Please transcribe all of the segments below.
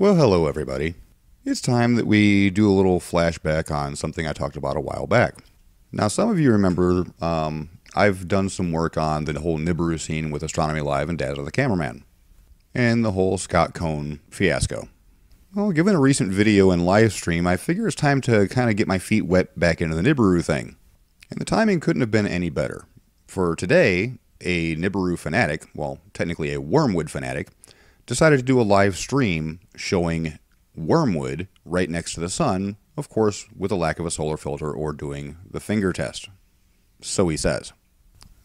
Well, hello everybody. It's time that we do a little flashback on something I talked about a while back. Now, some of you remember I've done some work on the whole Nibiru scene with Astronomy Live and Dazzathecameraman, and the whole Scott Cohn fiasco. Well, given a recent video and live stream, I figure it's time to kind of get my feet wet back into the Nibiru thing. And the timing couldn't have been any better. For today, a Nibiru fanatic, well, technically a Wormwood fanatic, decided to do a live stream showing Wormwood right next to the sun, of course, with a lack of a solar filter or doing the finger test. So he says.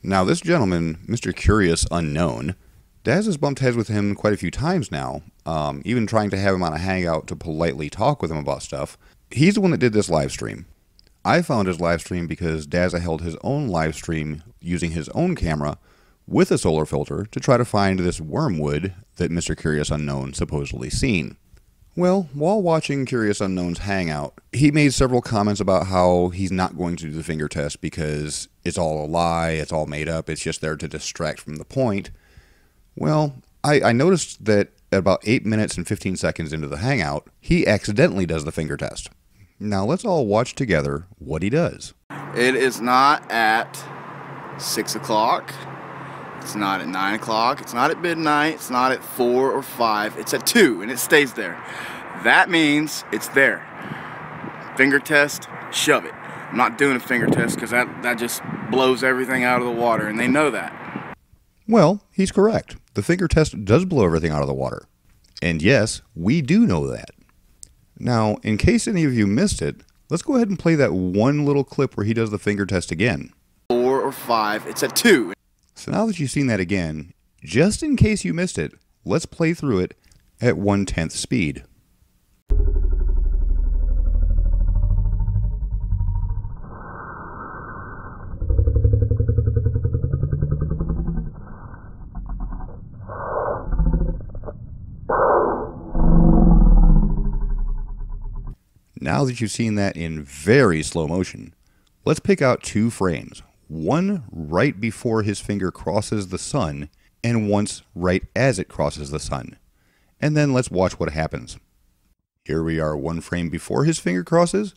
Now, this gentleman, Mr. Curious Unknown, Daz has bumped heads with him quite a few times now, even trying to have him on a hangout to politely talk with him about stuff. He's the one that did this live stream. I found his live stream because Dazza held his own live stream using his own camera with a solar filter to try to find this Wormwood that Mr. Curious Unknown supposedly seen. Well, while watching Curious Unknown's hangout, he made several comments about how he's not going to do the finger test because it's all a lie, it's all made up, it's just there to distract from the point. Well, I noticed that at about 8 minutes and 15 seconds into the hangout, he accidentally does the finger test. Now let's all watch together what he does. It is not at 6 o'clock. It's not at 9 o'clock, it's not at midnight, it's not at 4 or 5, it's at 2 and it stays there. That means it's there. Finger test, shove it. I'm not doing a finger test because that just blows everything out of the water and they know that. Well, he's correct. The finger test does blow everything out of the water. And yes, we do know that. Now, in case any of you missed it, let's go ahead and play that one little clip where he does the finger test again. 4 or 5, it's at 2. So now that you've seen that again, just in case you missed it, let's play through it at 1/10 speed. Now that you've seen that in very slow motion, let's pick out 2 frames. One right before his finger crosses the sun, and once right as it crosses the sun. And then let's watch what happens. Here we are 1 frame before his finger crosses,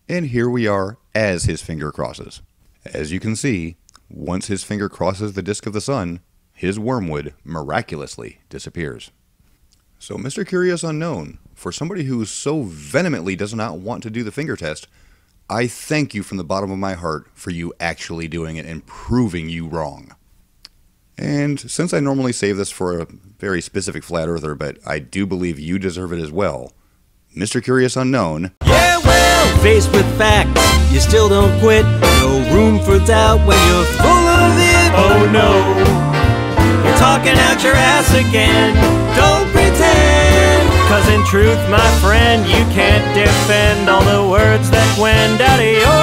and here we are as his finger crosses. As you can see, once his finger crosses the disk of the sun, his Wormwood miraculously disappears. So Mr. Curious Unknown, for somebody who so vehemently does not want to do the finger test, I thank you from the bottom of my heart for you actually doing it and proving you wrong. And since I normally save this for a very specific flat earther, but I do believe you deserve it as well, Mr. Curious Unknown. Yeah, well, faced with facts, you still don't quit. No room for doubt when you're full of it. Oh no, you're talking out your ass again. Don't pretend, 'cause in truth, my friend, you can't defend all the words that went out of your